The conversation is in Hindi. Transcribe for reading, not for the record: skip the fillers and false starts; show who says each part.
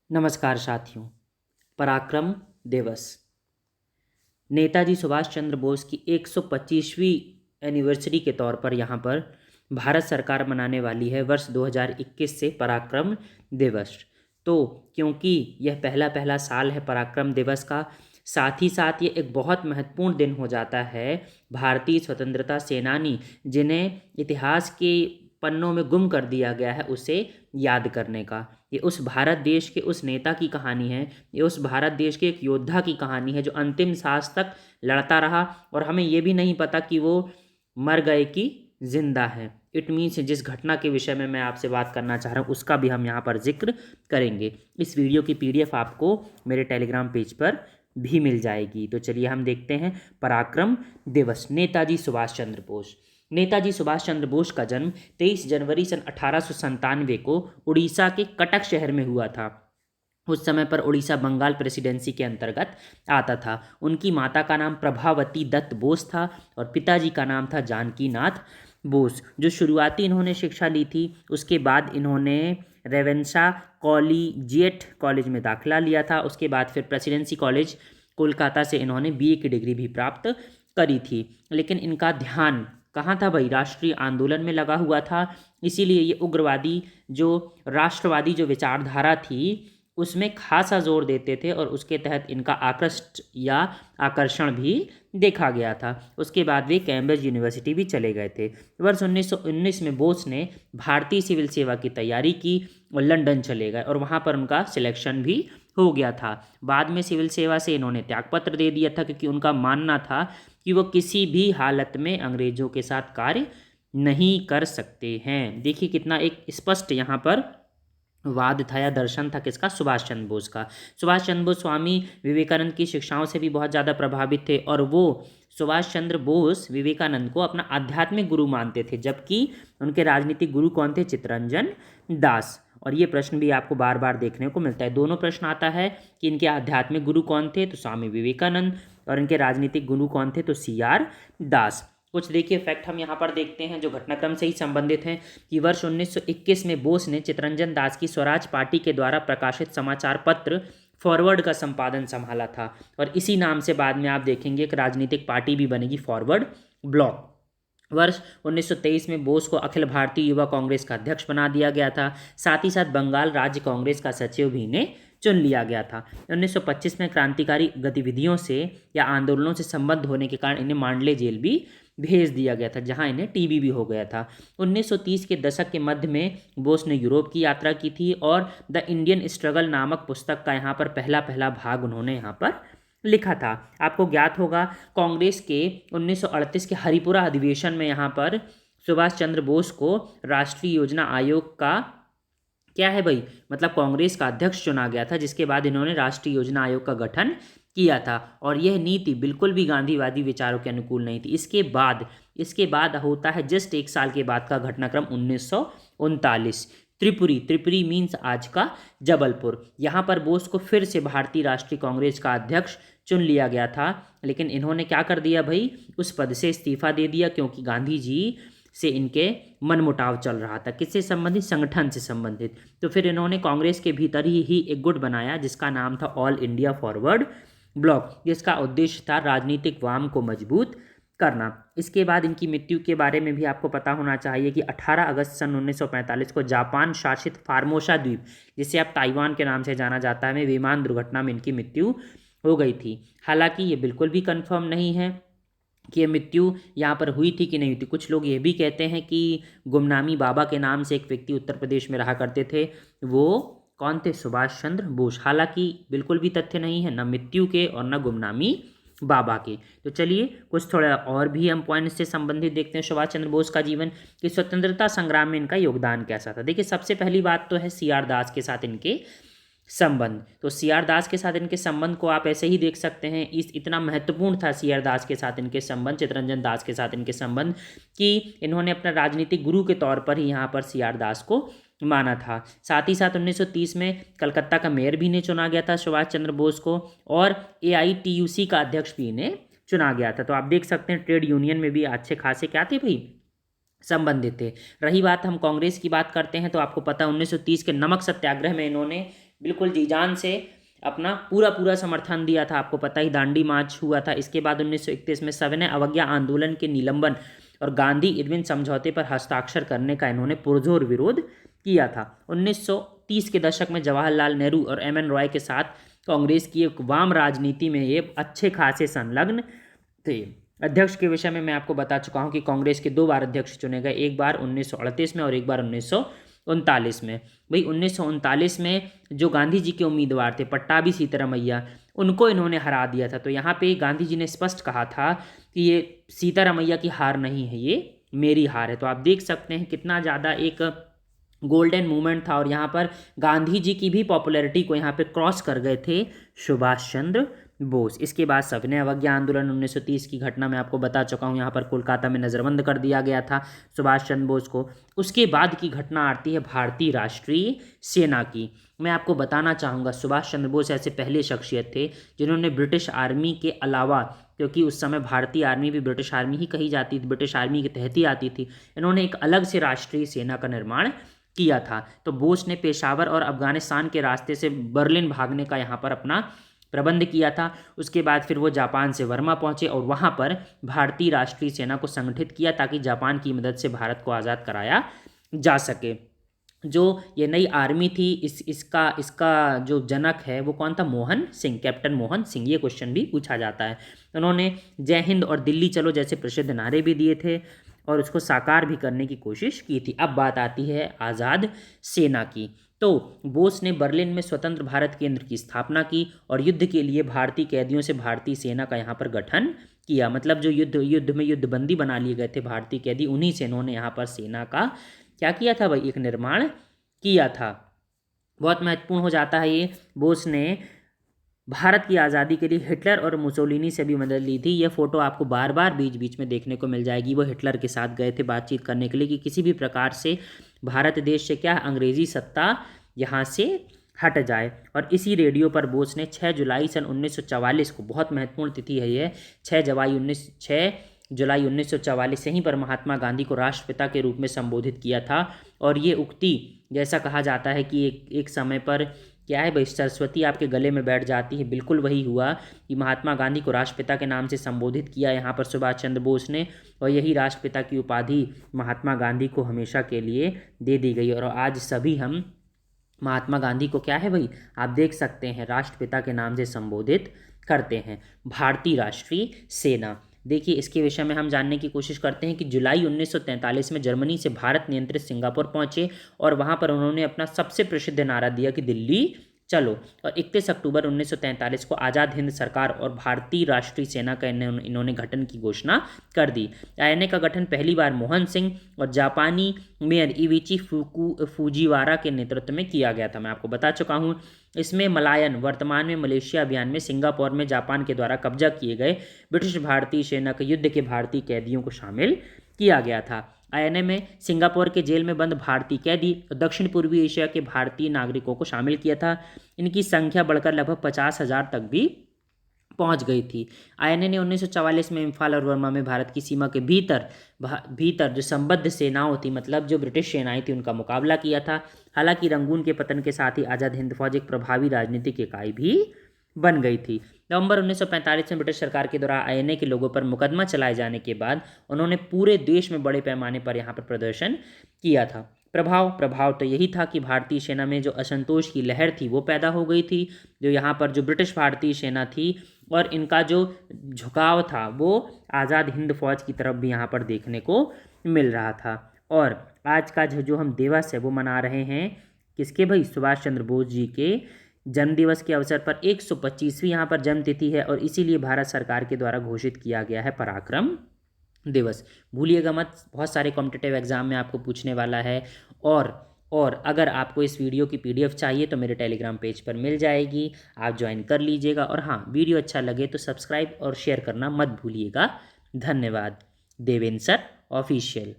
Speaker 1: नमस्कार साथियों। पराक्रम दिवस नेताजी सुभाष चंद्र बोस की 125वीं एनिवर्सरी के तौर पर यहाँ पर भारत सरकार मनाने वाली है वर्ष 2021 से पराक्रम दिवस। तो क्योंकि यह पहला पहला साल है पराक्रम दिवस का, साथ ही साथ ये एक बहुत महत्वपूर्ण दिन हो जाता है भारतीय स्वतंत्रता सेनानी जिन्हें इतिहास के पन्नों में गुम कर दिया गया है उसे याद करने का। ये उस भारत देश के उस नेता की कहानी है, ये उस भारत देश के एक योद्धा की कहानी है जो अंतिम सांस तक लड़ता रहा और हमें ये भी नहीं पता कि वो मर गए कि जिंदा है। इट मीन्स जिस घटना के विषय में मैं आपसे बात करना चाह रहा हूँ उसका भी हम यहाँ पर जिक्र करेंगे। इस वीडियो की PDF आपको मेरे टेलीग्राम पेज पर भी मिल जाएगी। तो चलिए हम देखते हैं पराक्रम दिवस। नेताजी सुभाष चंद्र बोस। नेताजी सुभाष चंद्र बोस का जन्म 23 जनवरी सन 1897 को उड़ीसा के कटक शहर में हुआ था। उस समय पर उड़ीसा बंगाल प्रेसिडेंसी के अंतर्गत आता था। उनकी माता का नाम प्रभावती दत्त बोस था और पिताजी का नाम था जानकी नाथ बोस। जो शुरुआती इन्होंने शिक्षा ली थी उसके बाद इन्होंने रेवेंशा कॉलेजिएट कॉलेज में दाखिला लिया था। उसके बाद फिर प्रेसिडेंसी कॉलेज कोलकाता से इन्होंने BA की डिग्री भी प्राप्त करी थी। लेकिन इनका ध्यान कहाँ था भाई? राष्ट्रीय आंदोलन में लगा हुआ था। इसीलिए ये उग्रवादी जो राष्ट्रवादी जो विचारधारा थी उसमें खासा जोर देते थे और उसके तहत इनका आकृष्ट या आकर्षण भी देखा गया था। उसके बाद वे कैम्ब्रिज यूनिवर्सिटी भी चले गए थे। वर्ष 1919 में बोस ने भारतीय सिविल सेवा की तैयारी की और लंदन चले गए और वहाँ पर उनका सिलेक्शन भी हो गया था। बाद में सिविल सेवा से इन्होंने त्यागपत्र दे दिया था क्योंकि उनका मानना था कि वो किसी भी हालत में अंग्रेजों के साथ कार्य नहीं कर सकते हैं। देखिए कितना एक स्पष्ट यहाँ पर वाद था या दर्शन था किसका? सुभाष चंद्र बोस का। सुभाष चंद्र बोस स्वामी विवेकानंद की शिक्षाओं से भी बहुत ज़्यादा प्रभावित थे और वो सुभाष चंद्र बोस विवेकानंद को अपना आध्यात्मिक गुरु मानते थे, जबकि उनके राजनीतिक गुरु कौन थे? चित्तरंजन दास। और ये प्रश्न भी आपको बार बार देखने को मिलता है। दोनों प्रश्न आता है कि इनके आध्यात्मिक गुरु कौन थे? तो स्वामी विवेकानंद। और इनके राजनीतिक गुरु कौन थे? तो CR दास। कुछ देखिए फैक्ट हम यहाँ पर देखते हैं जो घटनाक्रम से ही संबंधित हैं कि वर्ष 1921 में बोस ने चित्तरंजन दास की स्वराज पार्टी के द्वारा प्रकाशित समाचार पत्र फॉरवर्ड का संपादन संभाला था और इसी नाम से बाद में आप देखेंगे एक राजनीतिक पार्टी भी बनेगी, फॉरवर्ड ब्लॉक। वर्ष 1923 में बोस को अखिल भारतीय युवा कांग्रेस का अध्यक्ष बना दिया गया था। साथ ही साथ बंगाल राज्य कांग्रेस का सचिव भी इन्हें चुन लिया गया था। 1925 में क्रांतिकारी गतिविधियों से या आंदोलनों से संबद्ध होने के कारण इन्हें मांडले जेल भी भेज दिया गया था जहां इन्हें TB भी हो गया था। 1930 के दशक के मध्य में बोस ने यूरोप की यात्रा की थी और द इंडियन स्ट्रगल नामक पुस्तक का यहाँ पर पहला पहला भाग उन्होंने यहाँ पर लिखा था। आपको ज्ञात होगा कांग्रेस के 1938 के हरिपुरा अधिवेशन में यहाँ पर सुभाष चंद्र बोस को राष्ट्रीय योजना आयोग का क्या है भाई, मतलब कांग्रेस का अध्यक्ष चुना गया था, जिसके बाद इन्होंने राष्ट्रीय योजना आयोग का गठन किया था और यह नीति बिल्कुल भी गांधीवादी विचारों के अनुकूल नहीं थी। इसके बाद होता है जस्ट एक साल के बाद का घटनाक्रम 1939। त्रिपुरी मीन्स आज का जबलपुर। यहाँ पर बोस को फिर से भारतीय राष्ट्रीय कांग्रेस का अध्यक्ष चुन लिया गया था, लेकिन इन्होंने क्या कर दिया भाई, उस पद से इस्तीफा दे दिया क्योंकि गांधी जी से इनके मनमुटाव चल रहा था। किससे संबंधित? संगठन से संबंधित। तो फिर इन्होंने कांग्रेस के भीतर ही एक गुट बनाया जिसका नाम था ऑल इंडिया फॉरवर्ड ब्लॉक, जिसका उद्देश्य था राजनीतिक वाम को मजबूत करना। इसके बाद इनकी मृत्यु के बारे में भी आपको पता होना चाहिए कि 18 अगस्त सन 1945 को जापान शासित फार्मोसा द्वीप, जिसे अब ताइवान के नाम से जाना जाता है, में विमान दुर्घटना में इनकी मृत्यु हो गई थी। हालांकि ये बिल्कुल भी कंफर्म नहीं है कि ये मृत्यु यहाँ पर हुई थी कि नहीं हुई थी। कुछ लोग ये भी कहते हैं कि गुमनामी बाबा के नाम से एक व्यक्ति उत्तर प्रदेश में रहा करते थे, वो कौन थे? सुभाष चंद्र बोस। हालांकि बिल्कुल भी तथ्य नहीं है, न मृत्यु के और न गुमनामी बाबा के। तो चलिए कुछ थोड़ा और भी हम पॉइंट से संबंधित देखते हैं सुभाष चंद्र बोस का जीवन कि स्वतंत्रता संग्राम में इनका योगदान कैसा था। देखिए सबसे पहली बात तो है CR दास के साथ इनके संबंध। तो CR दास के साथ इनके संबंध को आप ऐसे ही देख सकते हैं। इतना महत्वपूर्ण था CR दास के साथ इनके संबंध, चित्तरंजन दास के साथ इनके संबंध, कि इन्होंने अपना राजनीतिक गुरु के तौर पर ही यहाँ पर CR दास को माना था। साथ ही साथ 1930 में कलकत्ता का मेयर भी इन्हें चुना गया था सुभाष चंद्र बोस को और AITUC का अध्यक्ष भी इन्हें चुना गया था। तो आप देख सकते हैं ट्रेड यूनियन में भी अच्छे खासे क्या थे भाई, संबंधित थे। रही बात हम कांग्रेस की बात करते हैं तो आपको पता है 1930 के नमक सत्याग्रह में इन्होंने बिल्कुल जी जान से अपना पूरा पूरा समर्थन दिया था। आपको पता ही दांडी मार्च हुआ था। इसके बाद 1931 में सविनय अवज्ञा आंदोलन के निलंबन और गांधी इरविन समझौते पर हस्ताक्षर करने का इन्होंने पुरजोर विरोध किया था। 1930 के दशक में जवाहरलाल नेहरू और एम एन रॉय के साथ कांग्रेस की एक वाम राजनीति में ये अच्छे खासे संलग्न थे। अध्यक्ष के विषय में मैं आपको बता चुका हूँ कि कांग्रेस के 2 बार अध्यक्ष चुने गए, एक बार 1938 में और एक बार 1939 में। भाई 1939 में जो गांधी जी के उम्मीदवार थे पट्टाभी सीतारामैया, उनको इन्होंने हरा दिया था। तो यहाँ पे गांधी जी ने स्पष्ट कहा था कि ये सीतारामैया की हार नहीं है, ये मेरी हार है। तो आप देख सकते हैं कितना ज़्यादा एक गोल्डन मूवमेंट था। और यहाँ पर गांधी जी की भी पॉपुलैरिटी को यहाँ पे क्रॉस कर गए थे सुभाष चंद्र बोस। इसके बाद सविनय अवज्ञा आंदोलन 1930 की घटना मैं आपको बता चुका हूँ, यहाँ पर कोलकाता में नज़रबंद कर दिया गया था सुभाष चंद्र बोस को। उसके बाद की घटना आती है भारतीय राष्ट्रीय सेना की। मैं आपको बताना चाहूँगा सुभाष चंद्र बोस ऐसे पहले शख्सियत थे जिन्होंने ब्रिटिश आर्मी के अलावा, क्योंकि उस समय भारतीय आर्मी भी ब्रिटिश आर्मी ही कही जाती थी, ब्रिटिश आर्मी के तहत ही आती थी, इन्होंने एक अलग से राष्ट्रीय सेना का निर्माण किया था। तो बोस ने पेशावर और अफगानिस्तान के रास्ते से बर्लिन भागने का यहाँ पर अपना प्रबंध किया था। उसके बाद फिर वो जापान से वर्मा पहुंचे और वहाँ पर भारतीय राष्ट्रीय सेना को संगठित किया ताकि जापान की मदद से भारत को आज़ाद कराया जा सके। जो ये नई आर्मी थी इसका जो जनक है वो कौन था? मोहन सिंह, कैप्टन मोहन सिंह। ये क्वेश्चन भी पूछा जाता है। उन्होंने जय हिंद और दिल्ली चलो जैसे प्रसिद्ध नारे भी दिए थे और उसको साकार भी करने की कोशिश की थी। अब बात आती है आज़ाद सेना की। तो बोस ने बर्लिन में स्वतंत्र भारत केंद्र की स्थापना की और युद्ध के लिए भारतीय कैदियों से भारतीय सेना का यहाँ पर गठन किया। मतलब जो युद्ध में युद्धबंदी बना लिए गए थे भारतीय कैदी, उन्हीं से इन्होंने यहाँ पर सेना का क्या किया था भाई? एक निर्माण किया था। बहुत महत्वपूर्ण हो जाता है ये। बोस ने भारत की आज़ादी के लिए हिटलर और मुसोलिनी से भी मदद ली थी। ये फोटो आपको बार बार बीच बीच में देखने को मिल जाएगी। वो हिटलर के साथ गए थे बातचीत करने के लिए कि किसी भी प्रकार से भारत देश से क्या अंग्रेजी सत्ता यहाँ से हट जाए। और इसी रेडियो पर बोस ने 6 जुलाई सन 1944 को, बहुत महत्वपूर्ण तिथि है ये, 6 जुलाई 1944 यहीं पर महात्मा गांधी को राष्ट्रपिता के रूप में संबोधित किया था। और ये उक्ति, जैसा कहा जाता है कि एक समय पर क्या है भाई, सरस्वती आपके गले में बैठ जाती है, बिल्कुल वही हुआ कि महात्मा गांधी को राष्ट्रपिता के नाम से संबोधित किया यहाँ पर सुभाष चंद्र बोस ने, और यही राष्ट्रपिता की उपाधि महात्मा गांधी को हमेशा के लिए दे दी गई। और आज सभी हम महात्मा गांधी को क्या है भाई, आप देख सकते हैं, राष्ट्रपिता के नाम से संबोधित करते हैं। भारतीय राष्ट्रीय सेना, देखिए इसके विषय में हम जानने की कोशिश करते हैं कि जुलाई 1943 में जर्मनी से भारत नियंत्रित सिंगापुर पहुंचे और वहां पर उन्होंने अपना सबसे प्रसिद्ध नारा दिया कि दिल्ली चलो। और 31 अक्टूबर 1943 को आज़ाद हिंद सरकार और भारतीय राष्ट्रीय सेना का इन्होंने गठन की घोषणा कर दी। आईएनए का गठन पहली बार मोहन सिंह और जापानी मेयर इविची फूजीवारा के नेतृत्व में किया गया था। मैं आपको बता चुका हूँ। इसमें मलायन, वर्तमान में मलेशिया अभियान में सिंगापुर में जापान के द्वारा कब्जा किए गए ब्रिटिश भारतीय सेना के युद्ध के भारतीय कैदियों को शामिल किया गया था। आईएनए में सिंगापुर के जेल में बंद भारतीय कैदी और दक्षिण पूर्वी एशिया के भारतीय नागरिकों को शामिल किया था। इनकी संख्या बढ़कर लगभग 50,000 तक भी पहुंच गई थी। आईएनए ने 1944 में इम्फाल और वर्मा में भारत की सीमा के भीतर जो संबद्ध सेनाओं थी, मतलब जो ब्रिटिश सेनाएं थी, उनका मुकाबला किया था। हालांकि रंगून के पतन के साथ ही आज़ाद हिंद फौज एक प्रभावी राजनीतिक इकाई भी बन गई थी। नवंबर 1945 में ब्रिटिश सरकार के द्वारा आईएनए के लोगों पर मुकदमा चलाए जाने के बाद उन्होंने पूरे देश में बड़े पैमाने पर यहाँ पर प्रदर्शन किया था। प्रभाव तो यही था कि भारतीय सेना में जो असंतोष की लहर थी वो पैदा हो गई थी। जो यहाँ पर जो ब्रिटिश भारतीय सेना थी और इनका जो झुकाव था वो आज़ाद हिंद फौज की तरफ भी यहाँ पर देखने को मिल रहा था। और आज का जो हम दिवस है वो मना रहे हैं किसके भाई? सुभाष चंद्र बोस जी के जन्मदिवस के अवसर पर 125वीं यहाँ पर जन्म तिथि है और इसीलिए भारत सरकार के द्वारा घोषित किया गया है पराक्रम दिवस। भूलिएगा मत, बहुत सारे कॉम्पिटिटिव एग्जाम में आपको पूछने वाला है। और अगर आपको इस वीडियो की पीडीएफ चाहिए तो मेरे टेलीग्राम पेज पर मिल जाएगी, आप ज्वाइन कर लीजिएगा। और हाँ, वीडियो अच्छा लगे तो सब्सक्राइब और शेयर करना मत भूलिएगा। धन्यवाद। Devendra sir official.